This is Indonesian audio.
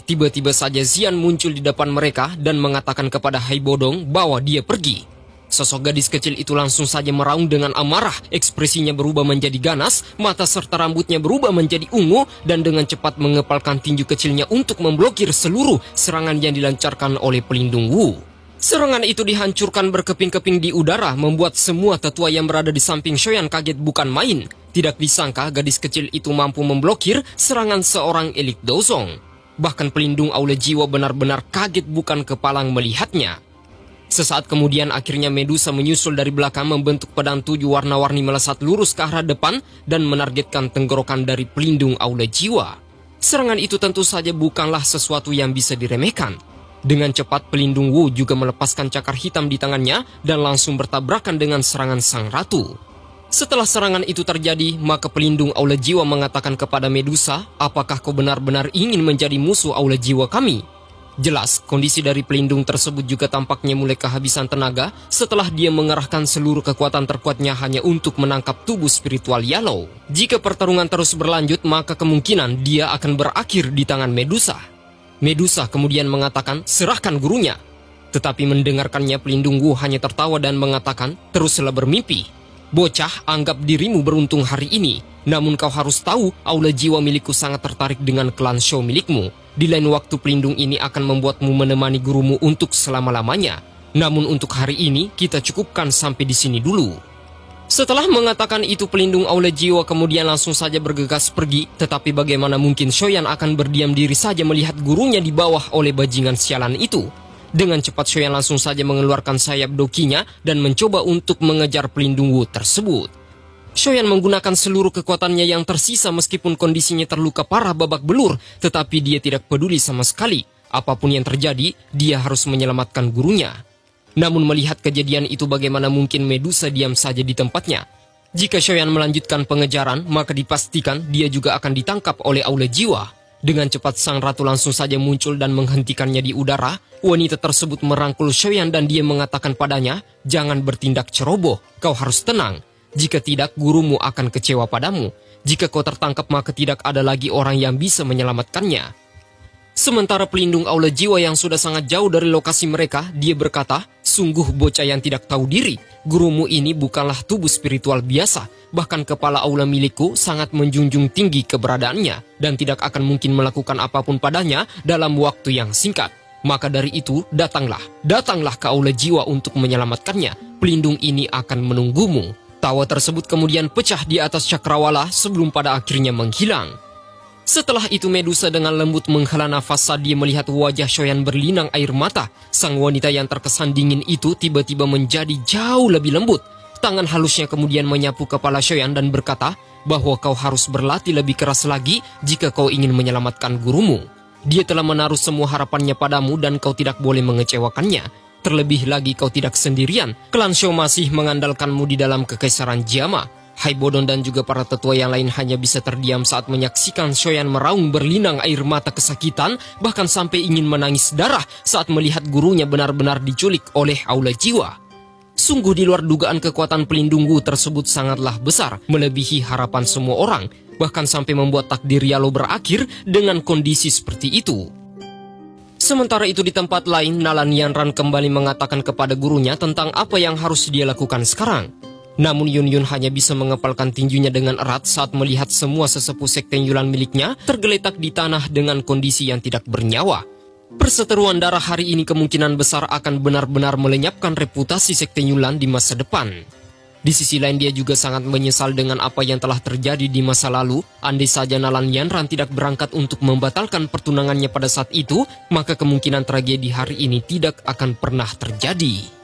Tiba-tiba saja Xian muncul di depan mereka dan mengatakan kepada Hai Bodong bahwa dia pergi. Sosok gadis kecil itu langsung saja meraung dengan amarah, ekspresinya berubah menjadi ganas, mata serta rambutnya berubah menjadi ungu, dan dengan cepat mengepalkan tinju kecilnya untuk memblokir seluruh serangan yang dilancarkan oleh pelindung Wu. Serangan itu dihancurkan berkeping-keping di udara, membuat semua tetua yang berada di samping Shoyan kaget bukan main. Tidak disangka gadis kecil itu mampu memblokir serangan seorang elit Dozong. Bahkan pelindung aula jiwa benar-benar kaget bukan kepalang melihatnya. Sesaat kemudian akhirnya Medusa menyusul dari belakang membentuk pedang 7 warna-warni melesat lurus ke arah depan dan menargetkan tenggorokan dari pelindung aula jiwa. Serangan itu tentu saja bukanlah sesuatu yang bisa diremehkan. Dengan cepat pelindung Wu juga melepaskan cakar hitam di tangannya dan langsung bertabrakan dengan serangan sang ratu. Setelah serangan itu terjadi, maka pelindung aula jiwa mengatakan kepada Medusa, apakah kau benar-benar ingin menjadi musuh aula jiwa kami? Jelas, kondisi dari pelindung tersebut juga tampaknya mulai kehabisan tenaga setelah dia mengerahkan seluruh kekuatan terkuatnya hanya untuk menangkap tubuh spiritual Yellow. Jika pertarungan terus berlanjut, maka kemungkinan dia akan berakhir di tangan Medusa. Medusa kemudian mengatakan, serahkan gurunya. Tetapi mendengarkannya pelindung Wu hanya tertawa dan mengatakan, teruslah bermimpi. Bocah, anggap dirimu beruntung hari ini. Namun kau harus tahu, aula jiwa milikku sangat tertarik dengan klan Shou milikmu. Di lain waktu pelindung ini akan membuatmu menemani gurumu untuk selama-lamanya. Namun untuk hari ini, kita cukupkan sampai di sini dulu. Setelah mengatakan itu, pelindung aula jiwa kemudian langsung saja bergegas pergi. Tetapi bagaimana mungkin Shoyan akan berdiam diri saja melihat gurunya di bawah oleh bajingan sialan itu? Dengan cepat Shoyan langsung saja mengeluarkan sayap dokinya dan mencoba untuk mengejar pelindung Wu tersebut. Shoyan menggunakan seluruh kekuatannya yang tersisa meskipun kondisinya terluka parah babak belur, tetapi dia tidak peduli sama sekali. Apapun yang terjadi, dia harus menyelamatkan gurunya. Namun melihat kejadian itu bagaimana mungkin Medusa diam saja di tempatnya. Jika Shoyan melanjutkan pengejaran, maka dipastikan dia juga akan ditangkap oleh aula jiwa. Dengan cepat sang ratu langsung saja muncul dan menghentikannya di udara. Wanita tersebut merangkul Shoyan dan dia mengatakan padanya, jangan bertindak ceroboh, kau harus tenang. Jika tidak, gurumu akan kecewa padamu. Jika kau tertangkap, maka tidak ada lagi orang yang bisa menyelamatkannya. Sementara pelindung aula jiwa yang sudah sangat jauh dari lokasi mereka, dia berkata, sungguh bocah yang tidak tahu diri. Gurumu ini bukanlah tubuh spiritual biasa. Bahkan kepala aula milikku sangat menjunjung tinggi keberadaannya dan tidak akan mungkin melakukan apapun padanya dalam waktu yang singkat. Maka dari itu, datanglah ke aula jiwa untuk menyelamatkannya. Pelindung ini akan menunggumu. Tawa tersebut kemudian pecah di atas cakrawala sebelum pada akhirnya menghilang. Setelah itu Medusa dengan lembut menghela nafas saat dia melihat wajah Shoyan berlinang air mata. Sang wanita yang terkesan dingin itu tiba-tiba menjadi jauh lebih lembut. Tangan halusnya kemudian menyapu kepala Shoyan dan berkata bahwa kau harus berlatih lebih keras lagi jika kau ingin menyelamatkan gurumu. Dia telah menaruh semua harapannya padamu dan kau tidak boleh mengecewakannya. Terlebih lagi kau tidak sendirian. Klan Shou masih mengandalkanmu di dalam kekaisaran Jiama. Hai Bodong dan juga para tetua yang lain hanya bisa terdiam saat menyaksikan Shoyan meraung berlinang air mata kesakitan, bahkan sampai ingin menangis darah saat melihat gurunya benar-benar diculik oleh aula jiwa. Sungguh di luar dugaan kekuatan pelindung Wu tersebut sangatlah besar, melebihi harapan semua orang, bahkan sampai membuat takdir Yellow berakhir dengan kondisi seperti itu. Sementara itu di tempat lain, Nalan Yanran kembali mengatakan kepada gurunya tentang apa yang harus dia lakukan sekarang. Namun Yun Yun hanya bisa mengepalkan tinjunya dengan erat saat melihat semua sesepuh sekte Yulan miliknya tergeletak di tanah dengan kondisi yang tidak bernyawa. Perseteruan darah hari ini kemungkinan besar akan benar-benar melenyapkan reputasi sekte Yulan di masa depan. Di sisi lain dia juga sangat menyesal dengan apa yang telah terjadi di masa lalu. Andai saja Nalan Yanran tidak berangkat untuk membatalkan pertunangannya pada saat itu, maka kemungkinan tragedi hari ini tidak akan pernah terjadi.